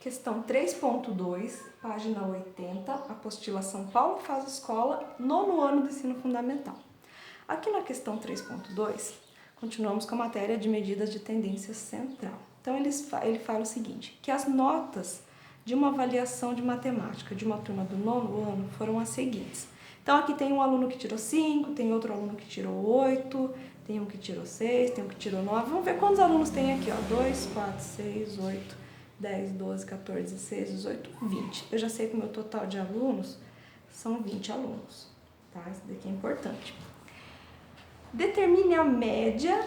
Questão 3.2, página 80, apostila São Paulo Faz Escola, nono ano do ensino fundamental. Aqui na questão 3.2, continuamos com a matéria de medidas de tendência central. Então, ele fala o seguinte, que as notas de uma avaliação de matemática de uma turma do nono ano foram as seguintes. Então, aqui tem um aluno que tirou 5, tem outro aluno que tirou 8, tem um que tirou 6, tem um que tirou 9. Vamos ver quantos alunos tem aqui, ó. 2, 4, 6, 8, 10, 12, 14, 16, 18, 20. Eu já sei que o meu total de alunos são 20 alunos, tá? Isso daqui é importante. Determine a média,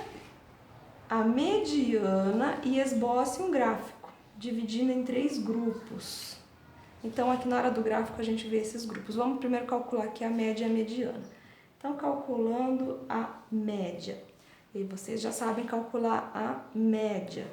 a mediana e esboce um gráfico, dividindo em 3 grupos. Então, aqui na hora do gráfico a gente vê esses grupos. Vamos primeiro calcular aqui a média e a mediana. Então, calculando a média. E vocês já sabem calcular a média.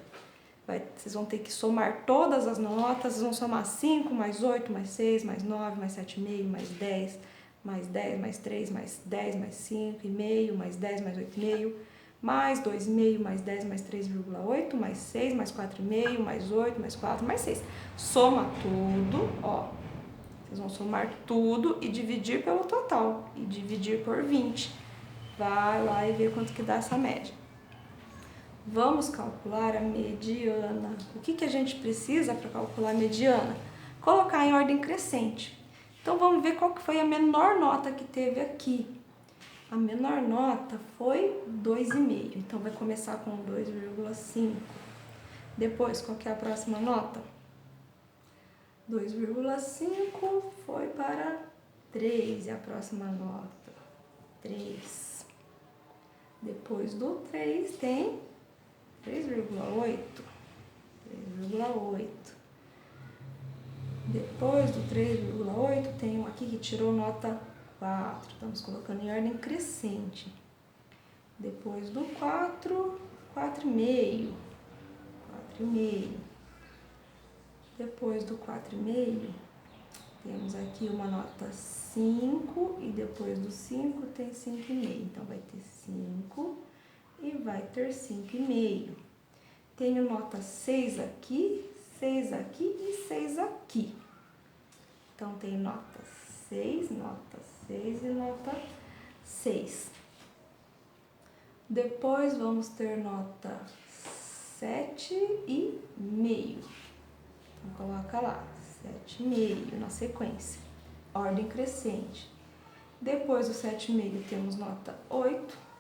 Vocês vão ter que somar todas as notas, vocês vão somar 5, mais 8, mais 6, mais 9, mais 7,5, mais 10, mais 10, mais 3, mais 10, mais 5,5, mais 10, mais 8,5, mais 2,5, mais 10, mais 3,8, mais 6, mais 4,5, mais 8, mais 4, mais 6. Soma tudo, ó. Vocês vão somar tudo e dividir pelo total, e dividir por 20. Vai lá e vê quanto que dá essa média. Vamos calcular a mediana. O que a gente precisa para calcular a mediana? Colocar em ordem crescente. Então, vamos ver qual que foi a menor nota que teve aqui. A menor nota foi 2,5. Então, vai começar com 2,5. Depois, qual que é a próxima nota? 2,5 foi para 3. E a próxima nota? 3. Depois do 3 tem 3,8. 3,8. Depois do 3,8 tem um aqui que tirou nota 4. Estamos colocando em ordem crescente. Depois do 4, 4,5. 4,5. Depois do 4,5, temos aqui uma nota 5 e depois do 5 tem 5,5. Então, vai ter 5 e vai ter 5,5. Tenho nota 6 aqui, 6 aqui e 6 aqui. Então, tem nota 6 e nota 6. Depois, vamos ter nota 7,5. Então, coloca lá, 7,5 na sequência, ordem crescente. Depois do 7,5 temos nota 8.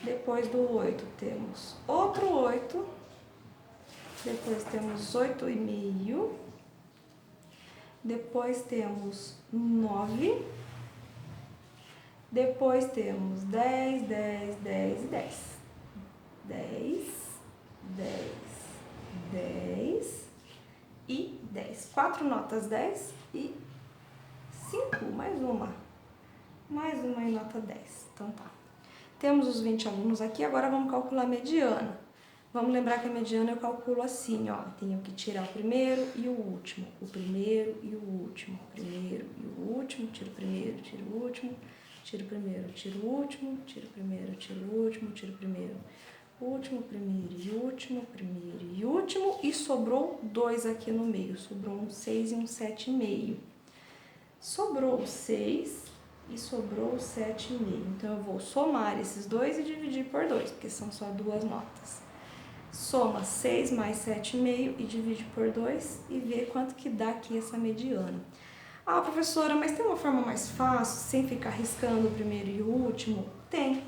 Depois do 8 temos outro 8. Depois temos 8,5. Depois temos 9. Depois temos 10, 10, 10 e 10. 10, 10, 10 e 10. 4 notas 10 e 5, mais uma. Mais uma em nota 10. Então tá. Temos os 20 alunos aqui, agora vamos calcular a mediana. Vamos lembrar que a mediana eu calculo assim, ó. Tenho que tirar o primeiro e o último. O primeiro e o último. O primeiro e o último. Tiro o primeiro, tiro o último. Tiro o primeiro, tiro o último. Tiro o primeiro, tiro o último. Tiro o primeiro, último, primeiro e último. Primeiro e último. E sobrou 2 aqui no meio. Sobrou um 6 e um 7,5. Sobrou o 6 e sobrou o 7,5. Então, eu vou somar esses dois e dividir por 2, porque são só 2 notas. Soma 6 mais 7,5 e divide por 2 e vê quanto que dá aqui essa mediana. Ah, professora, mas tem uma forma mais fácil, sem ficar riscando o primeiro e o último? Tem.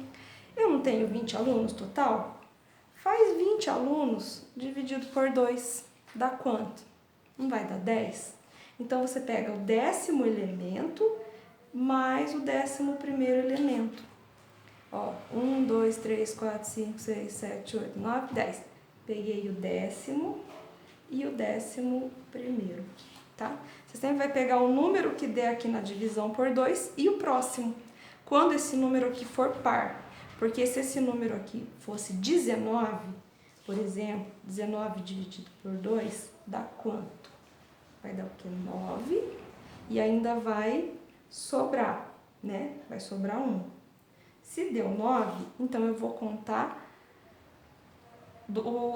Eu não tenho 20 alunos total? Faz 20 alunos dividido por 2. Dá quanto? Não vai dar 10? Então, você pega o 10º elemento mais o 11º elemento. Ó, 1, 2, 3, 4, 5, 6, 7, 8, 9, 10. Peguei o 10º e o 11º, tá? Você sempre vai pegar o número que der aqui na divisão por 2 e o próximo. Quando esse número aqui for par, porque se esse número aqui fosse 19, por exemplo, 19 dividido por 2, dá quanto? Vai dar o quê? 9 e ainda vai sobrar, né? Vai sobrar 1. Se deu 9, então eu vou contar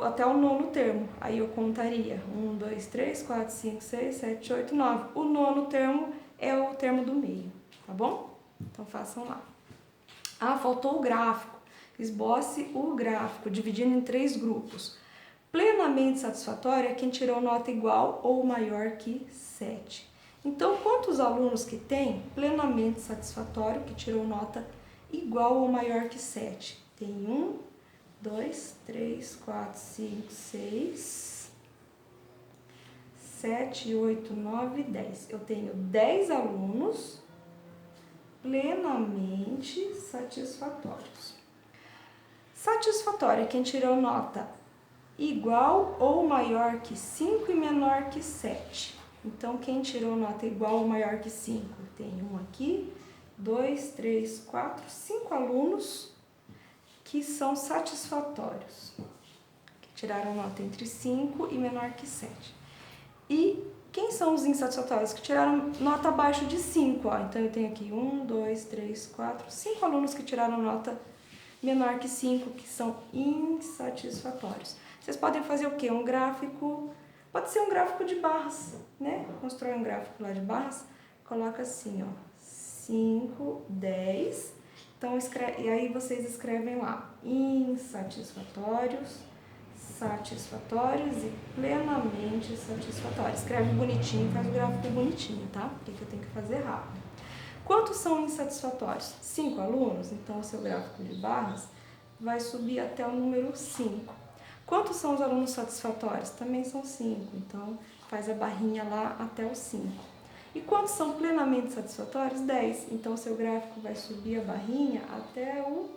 até o nono termo. Aí eu contaria 1, 2, 3, 4, 5, 6, 7, 8, 9. O nono termo é o termo do meio, tá bom? Então façam lá. Ah, faltou o gráfico. Esboce o gráfico, dividindo em 3 grupos. Plenamente satisfatório é quem tirou nota igual ou maior que 7. Então, quantos alunos que tem plenamente satisfatório, que tirou nota igual ou maior que 7? Tem 1, 2, 3, 4, 5, 6, 7, 8, 9, 10. Eu tenho 10 alunos plenamente satisfatórios. Satisfatório é quem tirou nota igual ou maior que 5 e menor que 7. Então, quem tirou nota igual ou maior que 5? Tem um aqui, 2, 3, 4, 5 alunos que são satisfatórios, que tiraram nota entre 5 e menor que 7. E quem são os insatisfatórios? Que tiraram nota abaixo de 5. Ó. Então, eu tenho aqui 1, 2, 3, 4, 5 alunos que tiraram nota menor que 5, que são insatisfatórios. Vocês podem fazer o quê? Um gráfico, pode ser um gráfico de barras, né? Constrói um gráfico lá de barras, coloca assim, ó, 5, 10. Então, e aí vocês escrevem lá, insatisfatórios, satisfatórios e plenamente satisfatórios. Escreve bonitinho, faz o gráfico bonitinho, tá? Porque eu tenho que fazer rápido. Quantos são insatisfatórios? 5 alunos, então o seu gráfico de barras vai subir até o número 5. Quantos são os alunos satisfatórios? Também são 5, então faz a barrinha lá até o 5. E quantos são plenamente satisfatórios? 10, então o seu gráfico vai subir a barrinha até o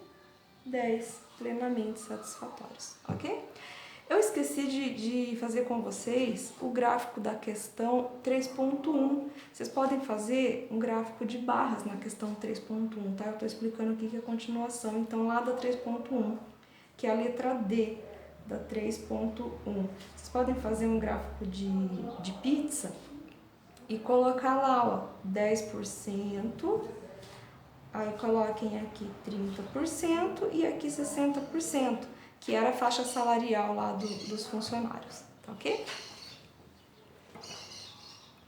10, plenamente satisfatórios, ok? Eu esqueci de fazer com vocês o gráfico da questão 3.1. Vocês podem fazer um gráfico de barras na questão 3.1, tá? Eu estou explicando aqui que é a continuação, então lá da 3.1, que é a letra D da 3.1. Vocês podem fazer um gráfico de pizza e colocar lá, ó, 10%, aí coloquem aqui 30% e aqui 60%. Que era a faixa salarial lá dos funcionários, tá ok?